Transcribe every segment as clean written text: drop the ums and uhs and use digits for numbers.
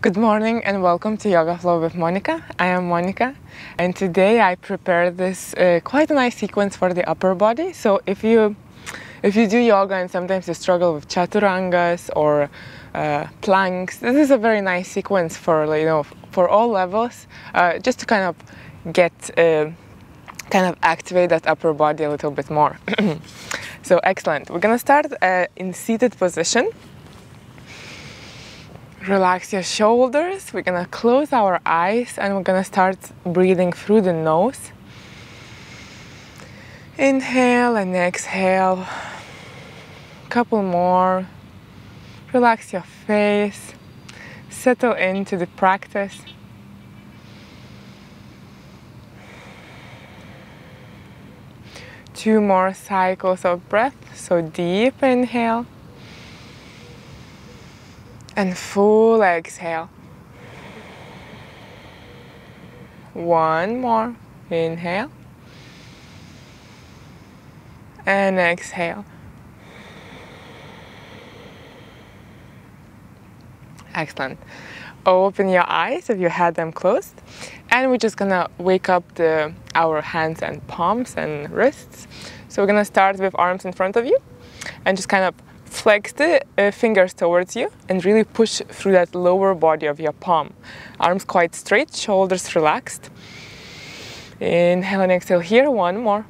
Good morning and welcome to Yoga Flow with Monica. I am Monica and today I prepared this quite a nice sequence for the upper body. So if you do yoga and sometimes you struggle with chaturangas or planks, this is a very nice sequence for for all levels, just to kind of get activate that upper body a little bit more. So excellent. We're gonna start in seated position. Relax your shoulders. We're gonna close our eyes and we're gonna start breathing through the nose. Inhale and exhale. Couple more. Relax your face. Settle into the practice. Two more cycles of breath. So deep inhale. And full exhale. One more. Inhale. And exhale. Excellent. Open your eyes if you had them closed. And we're just gonna wake up our hands and palms and wrists. So we're gonna start with arms in front of you and just kind of flex the fingers towards you and really push through that lower body of your palm. Arms quite straight, shoulders relaxed. Inhale and exhale here, one more.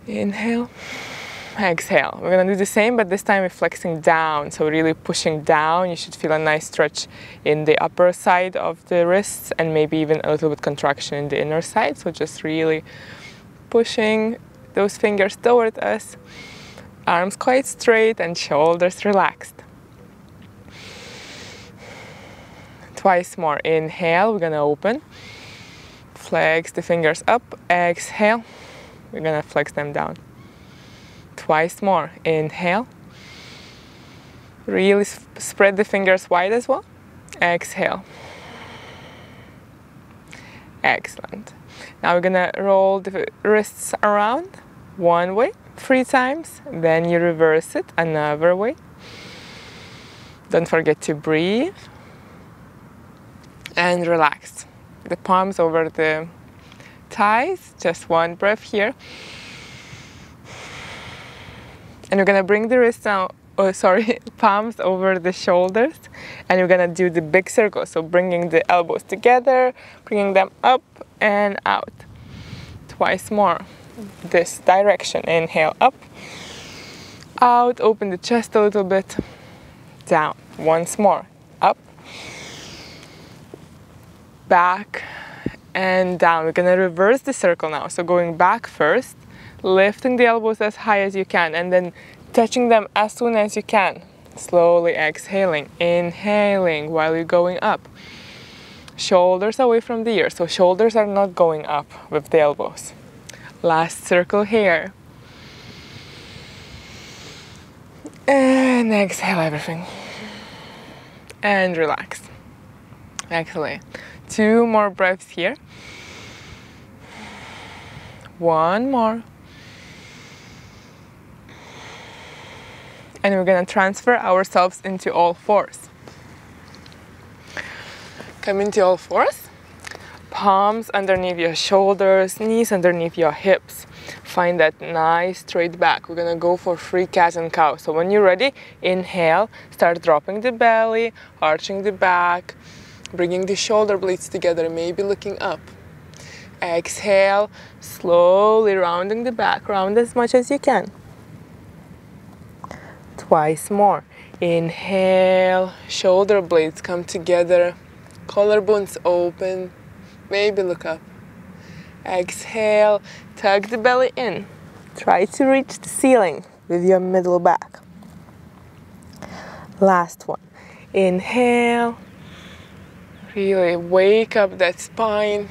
Inhale, exhale. We're gonna do the same, but this time we're flexing down, so really pushing down. You should feel a nice stretch in the upper side of the wrists and maybe even a little bit contraction in the inner side. So just really pushing those fingers toward us. Arms quite straight and shoulders relaxed. Twice more. Inhale, we're gonna open. Flex the fingers up. Exhale, we're gonna flex them down. Twice more. Inhale. Really spread the fingers wide as well. Exhale. Excellent. Now we're gonna roll the wrists around one way. 3 times, then you reverse it another way. Don't forget to breathe and relax. The palms over the thighs, just one breath here. And we're gonna bring the wrists now, palms over the shoulders, and we're gonna do the big circle. So bringing the elbows together, bringing them up and out. Twice more. This direction. Inhale, up, out, open the chest a little bit, down. Once more, up, back, and down. We're gonna reverse the circle now. So going back first, lifting the elbows as high as you can, and then touching them as soon as you can. Slowly exhaling, inhaling while you're going up. Shoulders away from the ears, so shoulders are not going up with the elbows. Last circle here. And exhale everything. And relax. Excellent. 2 more breaths here. One more. And we're gonna transfer ourselves into all fours. Come into all fours. Palms underneath your shoulders, knees underneath your hips. Find that nice straight back. We're gonna go for 3 cat and cow. So when you're ready, inhale, start dropping the belly, arching the back, bringing the shoulder blades together, maybe looking up. Exhale, slowly rounding the back, round as much as you can. Twice more. Inhale, shoulder blades come together, collarbones open. Maybe look up. Exhale, tug the belly in. Try to reach the ceiling with your middle back. Last one. Inhale. Really wake up that spine.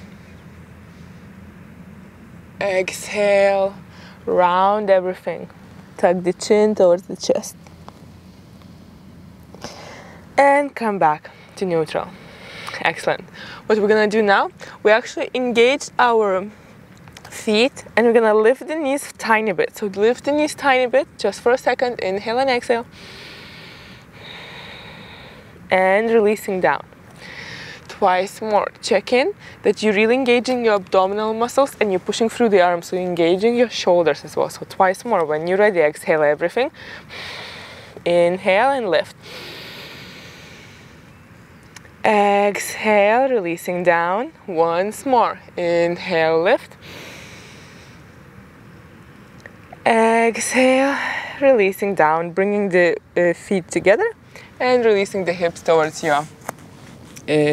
Exhale, round everything. Tug the chin towards the chest. And come back to neutral. Excellent. What we're gonna do now, we actually engaged our feet and we're gonna lift the knees tiny bit. So lift the knees tiny bit, just for a second. Inhale and exhale. and releasing down. Twice more. Check in that you're really engaging your abdominal muscles and you're pushing through the arms, so you're engaging your shoulders as well. So twice more. When you're ready, exhale everything. Inhale and lift. Exhale, releasing down. Once more. Inhale, lift. Exhale, releasing down, bringing the feet together and releasing the hips towards your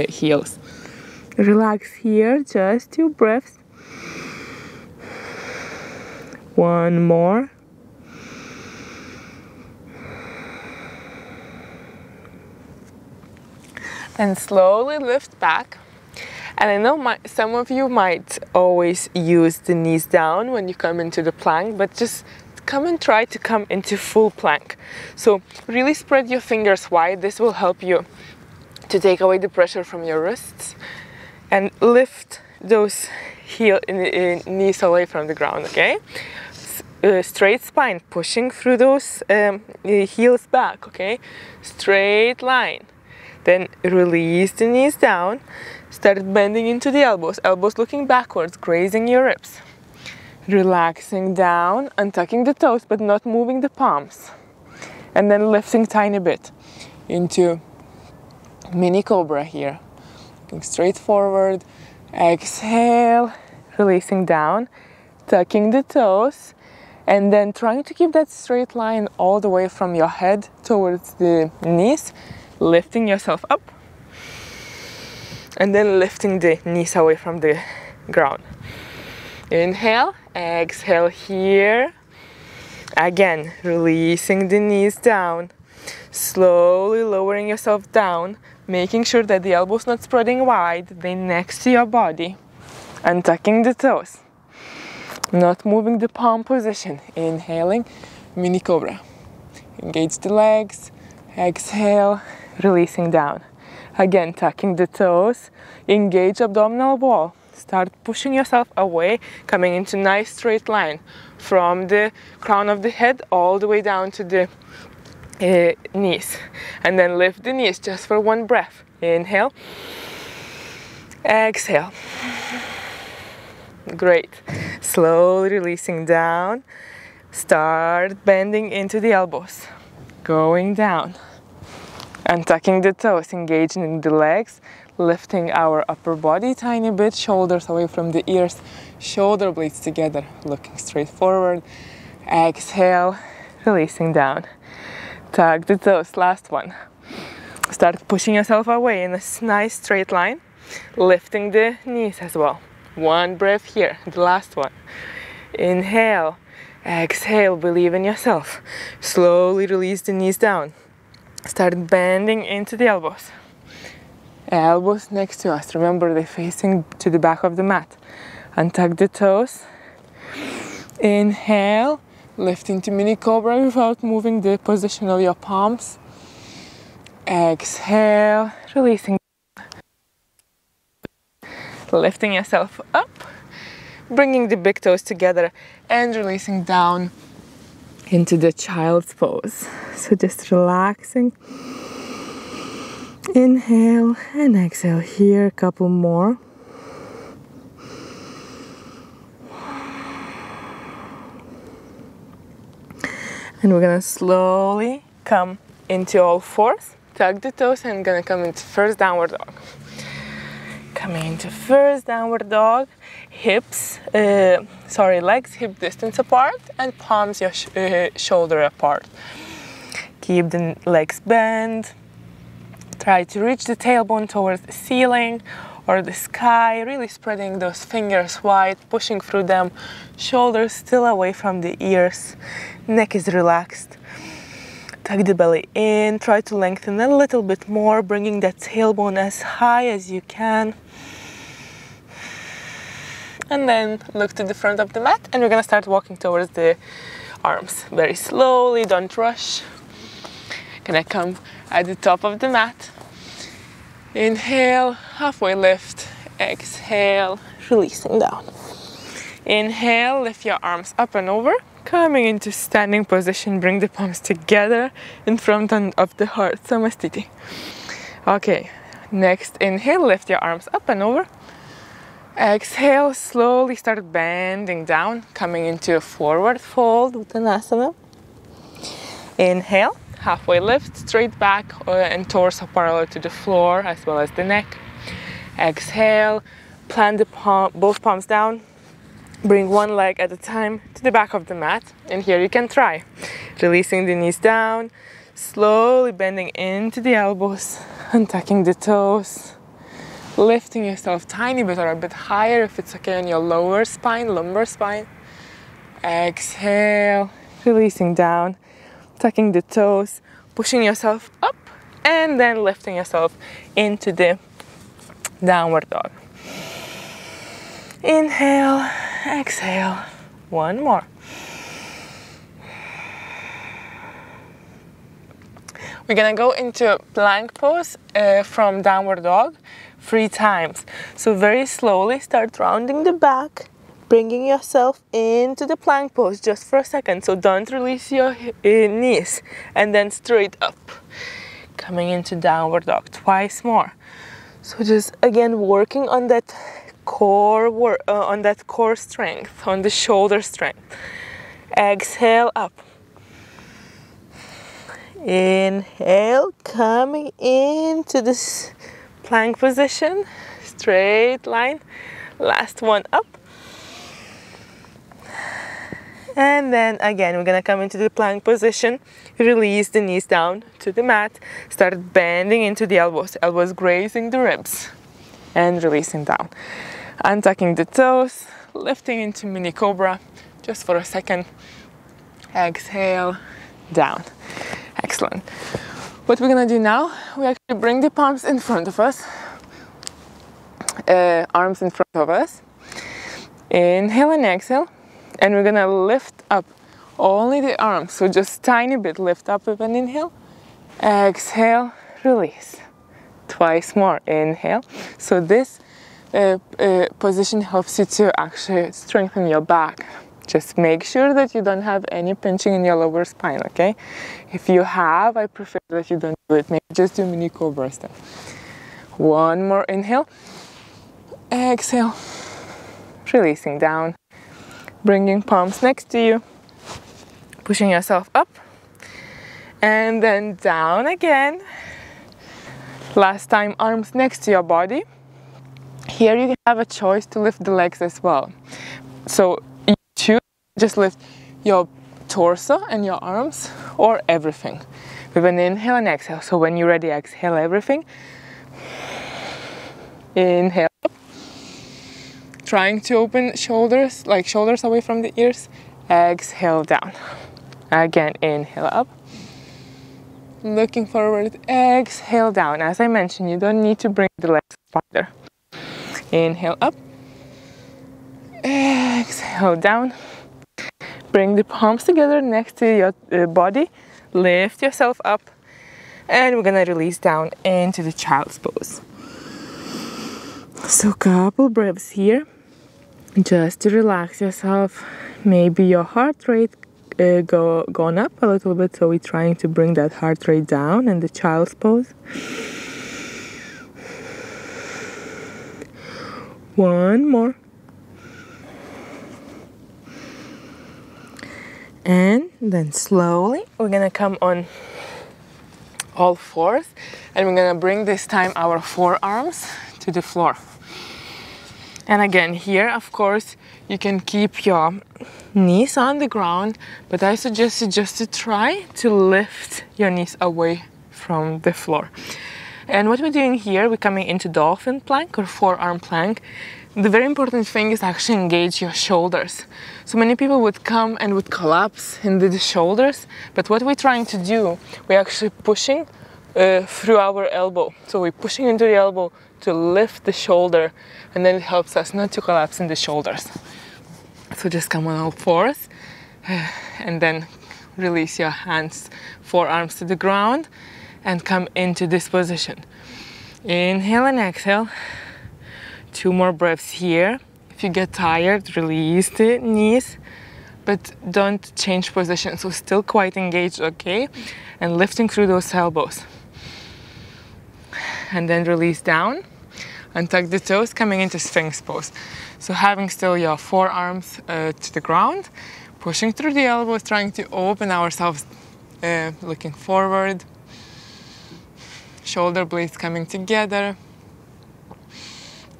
heels. Relax here, just 2 breaths. One more. And slowly lift back. And I know some of you might always use the knees down when you come into the plank, but just come and try to come into full plank. So really spread your fingers wide. This will help you to take away the pressure from your wrists and lift those knees away from the ground, okay? Straight spine, pushing through those heels back, okay? Straight line. Then release the knees down. Start bending into the elbows. Elbows looking backwards, grazing your ribs. Relaxing down, untucking the toes, but not moving the palms. And then lifting tiny bit into mini cobra here. Looking straight forward. Exhale, releasing down, tucking the toes, and then trying to keep that straight line all the way from your head towards the knees. Lifting yourself up and then lifting the knees away from the ground. Inhale, exhale here. Again, releasing the knees down, slowly lowering yourself down, making sure that the elbows not spreading wide, they're next to your body, and tucking the toes, not moving the palm position. Inhaling, mini cobra. Engage the legs, exhale, releasing down. Again, tucking the toes, engage abdominal wall. Start pushing yourself away, coming into nice straight line from the crown of the head all the way down to the knees. And then lift the knees just for 1 breath. Inhale, exhale. Great. Slowly releasing down. Start bending into the elbows. Going down. And tucking the toes, engaging in the legs, lifting our upper body tiny bit, shoulders away from the ears, shoulder blades together, looking straight forward. Exhale, releasing down. Tuck the toes, last one. Start pushing yourself away in a nice straight line, lifting the knees as well. 1 breath here, the last one. Inhale, exhale, believe in yourself. Slowly release the knees down. Start bending into the elbows. Elbows next to us. Remember, they're facing to the back of the mat. Untuck the toes. Inhale, lift into mini cobra without moving the position of your palms. Exhale, releasing. Lifting yourself up, bringing the big toes together and releasing down into the child's pose. So just relaxing. Inhale and exhale here, a couple more. And we're gonna slowly come into all fours, tuck the toes, and gonna come into first downward dog. Coming into first downward dog, legs hip distance apart and palms your shoulder apart. Keep the legs bent. Try to reach the tailbone towards the ceiling or the sky, really spreading those fingers wide, pushing through them. Shoulders still away from the ears. Neck is relaxed. Tuck the belly in. Try to lengthen a little bit more, bringing that tailbone as high as you can. And then look to the front of the mat, and we're gonna start walking towards the arms. Very slowly, don't rush. Gonna come at the top of the mat. Inhale, halfway lift. Exhale, releasing down. Inhale, lift your arms up and over. Coming into standing position, bring the palms together in front of the heart, Samasthiti. Okay, next inhale, lift your arms up and over. Exhale, slowly start bending down, coming into a forward fold, Uttanasana. Inhale, halfway lift, straight back and torso parallel to the floor as well as the neck. Exhale, plant the both palms down. Bring one leg at a time to the back of the mat. And here you can try. Releasing the knees down, slowly bending into the elbows, untucking the toes. Lifting yourself tiny bit or a bit higher if it's okay on your lower spine, lumbar spine. Exhale, releasing down, tucking the toes, pushing yourself up, and then lifting yourself into the downward dog. Inhale, exhale, one more. We're gonna go into plank pose from downward dog 3 times. So very slowly start rounding the back, bringing yourself into the plank pose just for a second. So don't release your knees, and then straight up. Coming into downward dog twice more. So just again working on that core strength, on the shoulder strength. Exhale up. Inhale, coming into this plank position, straight line. Last one up. And then again, we're gonna come into the plank position, release the knees down to the mat, start bending into the elbows, elbows grazing the ribs, and releasing down. Untucking the toes, lifting into mini cobra, just for a second. Exhale, down. Excellent. What we're gonna do now, we actually bring the palms in front of us, arms in front of us. Inhale and exhale, and we're gonna lift up only the arms, so just tiny bit lift up with an inhale. Exhale, release. Twice more, inhale. So this position helps you to actually strengthen your back. Just make sure that you don't have any pinching in your lower spine, okay? If you have, I prefer that you don't do it. Maybe just do mini cobras then. One more inhale. Exhale. Releasing down. Bringing palms next to you. Pushing yourself up. And then down again. Last time, arms next to your body. Here you have a choice to lift the legs as well. So you choose, just lift your torso and your arms or everything with an inhale and exhale. So when you're ready, exhale everything. Inhale up. Trying to open shoulders, like shoulders away from the ears. Exhale down. Again, inhale up. Looking forward, exhale down. As I mentioned, you don't need to bring the legs farther. Inhale up. Exhale down. Bring the palms together next to your body. Lift yourself up. And we're gonna release down into the child's pose. So couple breaths here. Just to relax yourself. Maybe your heart rate gone up a little bit, so we're trying to bring that heart rate down in the child's pose. One more. And then slowly we're gonna come on all fours, and we're gonna bring this time our forearms to the floor. And again, here, of course, you can keep your knees on the ground, but I suggest you just to try to lift your knees away from the floor. And what we're doing here, we're coming into Dolphin Plank or forearm plank. The very important thing is actually engage your shoulders. So many people would come and would collapse into the shoulders, but what we're trying to do, we're actually pushing through our elbow. So we're pushing into the elbow to lift the shoulder, and then it helps us not to collapse in the shoulders. So just come on all fours, and then release your hands, forearms to the ground, and come into this position. Inhale and exhale. 2 more breaths here. If you get tired, release the knees, but don't change position. So still quite engaged, okay? And lifting through those elbows. and then release down and tuck the toes, coming into Sphinx pose. So having still your forearms to the ground, pushing through the elbows, trying to open ourselves, looking forward. Shoulder blades coming together,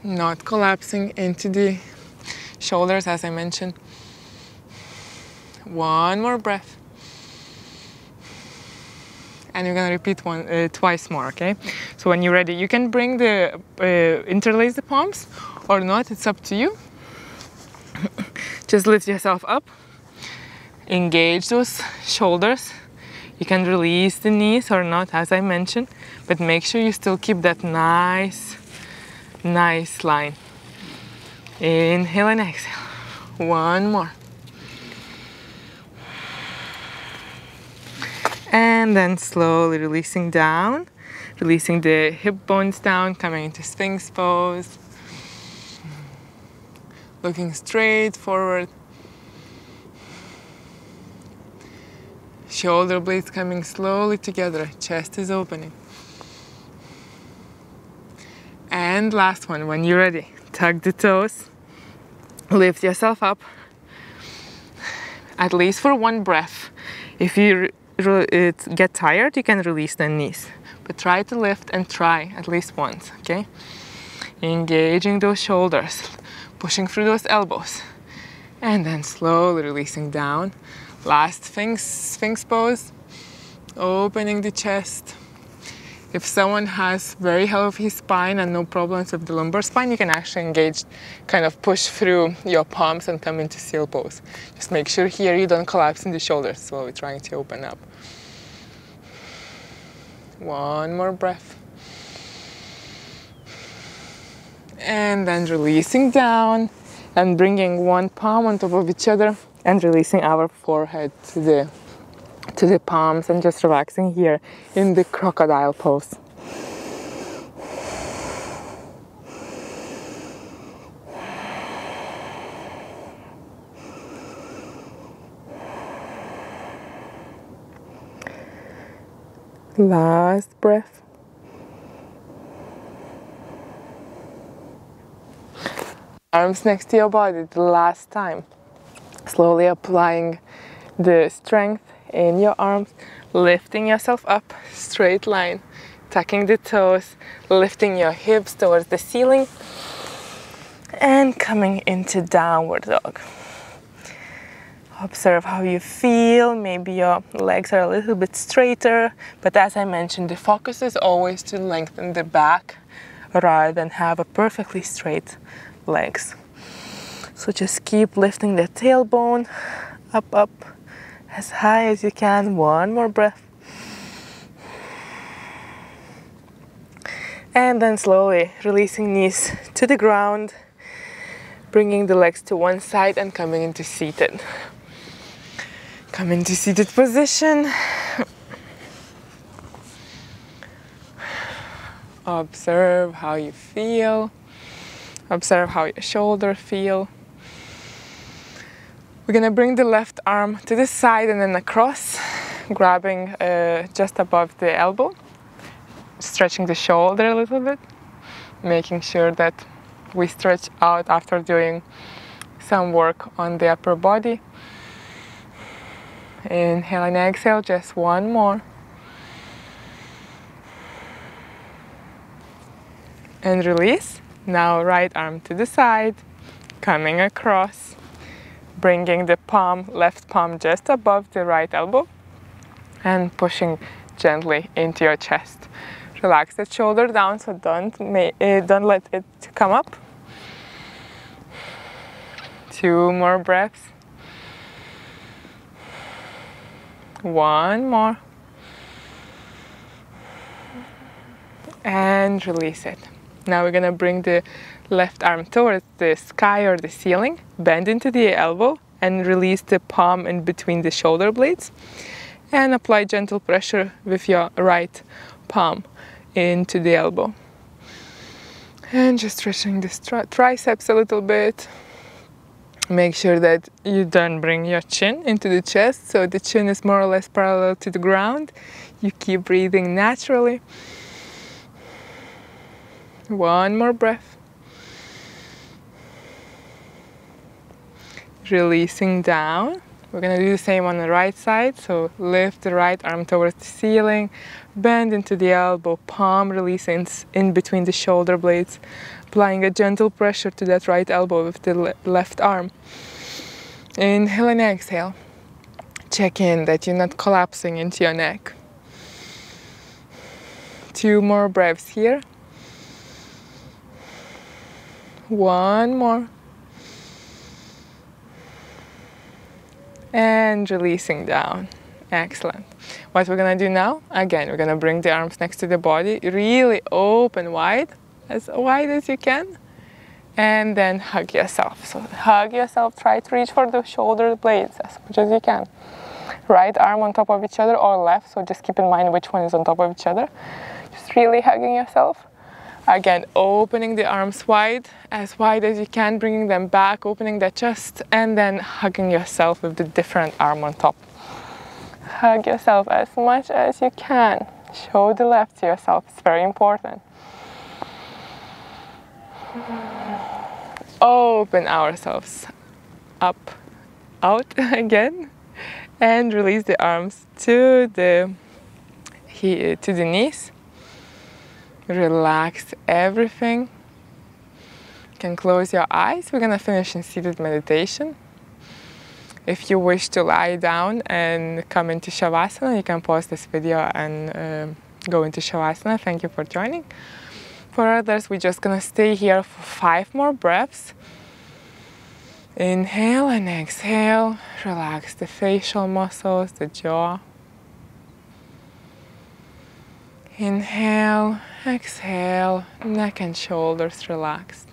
not collapsing into the shoulders as I mentioned. One more breath. And you're gonna repeat twice more, okay? So when you're ready, you can bring interlace the palms or not, it's up to you. Just lift yourself up, engage those shoulders. You can release the knees or not, as I mentioned, but make sure you still keep that nice line. Inhale and exhale. One more. And then slowly releasing down, releasing the hip bones down, coming into Sphinx pose. Looking straight forward. Shoulder blades coming slowly together, chest is opening. And last one, when you're ready, tuck the toes, lift yourself up, at least for one breath. If you get tired, you can release the knees, but try to lift and try at least once, okay? Engaging those shoulders, pushing through those elbows, and then slowly releasing down. Last Sphinx pose, opening the chest. If someone has very healthy spine and no problems with the lumbar spine, you can actually engage, kind of push through your palms and come into seal pose. Just make sure here you don't collapse in the shoulders while we're trying to open up. One more breath. And then releasing down and bringing one palm on top of each other and releasing our forehead to the palms and just relaxing here in the crocodile pose. Last breath. Arms next to your body the last time. Slowly applying the strength in your arms, lifting yourself up, straight line, tucking the toes, lifting your hips towards the ceiling, and coming into downward dog. Observe how you feel. Maybe your legs are a little bit straighter, but as I mentioned, the focus is always to lengthen the back rather than have a perfectly straight legs. So just keep lifting the tailbone up as high as you can. One more breath. And then slowly releasing knees to the ground, bringing the legs to one side and coming into seated. Come into seated position. Observe how you feel. Observe how your shoulders feel. We're gonna bring the left arm to the side and then across, grabbing just above the elbow, stretching the shoulder a little bit, making sure that we stretch out after doing some work on the upper body. Inhale and exhale, just one more. And release. Now right arm to the side, coming across, bringing the left palm just above the right elbow and pushing gently into your chest. Relax the shoulder down, so don't let it come up. 2 more breaths. 1 more. And release it. Now we're gonna bring the left arm towards the sky or the ceiling, bend into the elbow and release the palm in between the shoulder blades and apply gentle pressure with your right palm into the elbow. And just stretching the triceps a little bit. Make sure that you don't bring your chin into the chest, so the chin is more or less parallel to the ground. You keep breathing naturally. One more breath. Releasing down. We're gonna do the same on the right side. So lift the right arm towards the ceiling, bend into the elbow, palm releasing in between the shoulder blades, applying a gentle pressure to that right elbow with the left arm. Inhale and exhale. Check in that you're not collapsing into your neck. 2 more breaths here. 1 more. And releasing down. Excellent. What we're gonna do now, again, we're gonna bring the arms next to the body, really open wide as you can, and then hug yourself. So hug yourself, try to reach for the shoulder blades as much as you can. Right arm on top of each other or left, so just keep in mind which one is on top of each other. Just really hugging yourself. Again, opening the arms wide as you can, bringing them back, opening the chest, and then hugging yourself with the different arm on top. Hug yourself as much as you can. Show the left to yourself, it's very important. Open ourselves up, out again, and release the arms to the knees. Relax everything. You can close your eyes. We're gonna finish in seated meditation. If you wish to lie down and come into Shavasana, you can pause this video and go into Shavasana. Thank you for joining. For others, we're just gonna stay here for 5 more breaths. Inhale and exhale. Relax the facial muscles, the jaw. Inhale, exhale, neck and shoulders relaxed.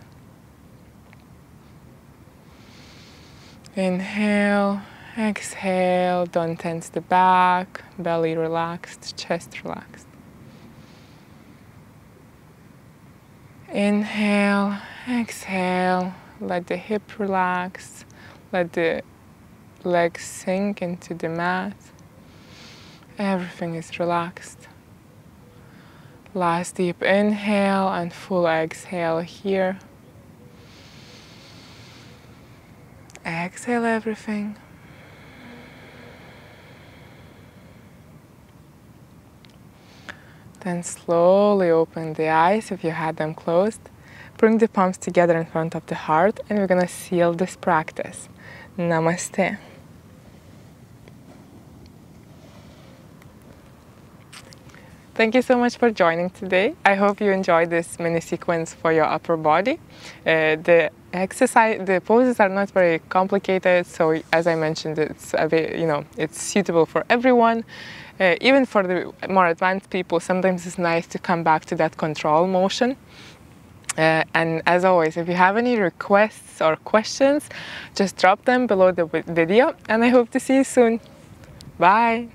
Inhale, exhale, don't tense the back, belly relaxed, chest relaxed. Inhale, exhale, let the hip relax, let the legs sink into the mat. Everything is relaxed. Last deep inhale and full exhale here. Exhale everything. Then slowly open the eyes if you had them closed. Bring the palms together in front of the heart, and we're gonna seal this practice. Namaste. Thank you so much for joining today. I hope you enjoyed this mini sequence for your upper body. The poses are not very complicated, so as I mentioned, it's suitable for everyone. Even for the more advanced people, sometimes it's nice to come back to that control motion. And as always, if you have any requests or questions, just drop them below the video, and I hope to see you soon. Bye.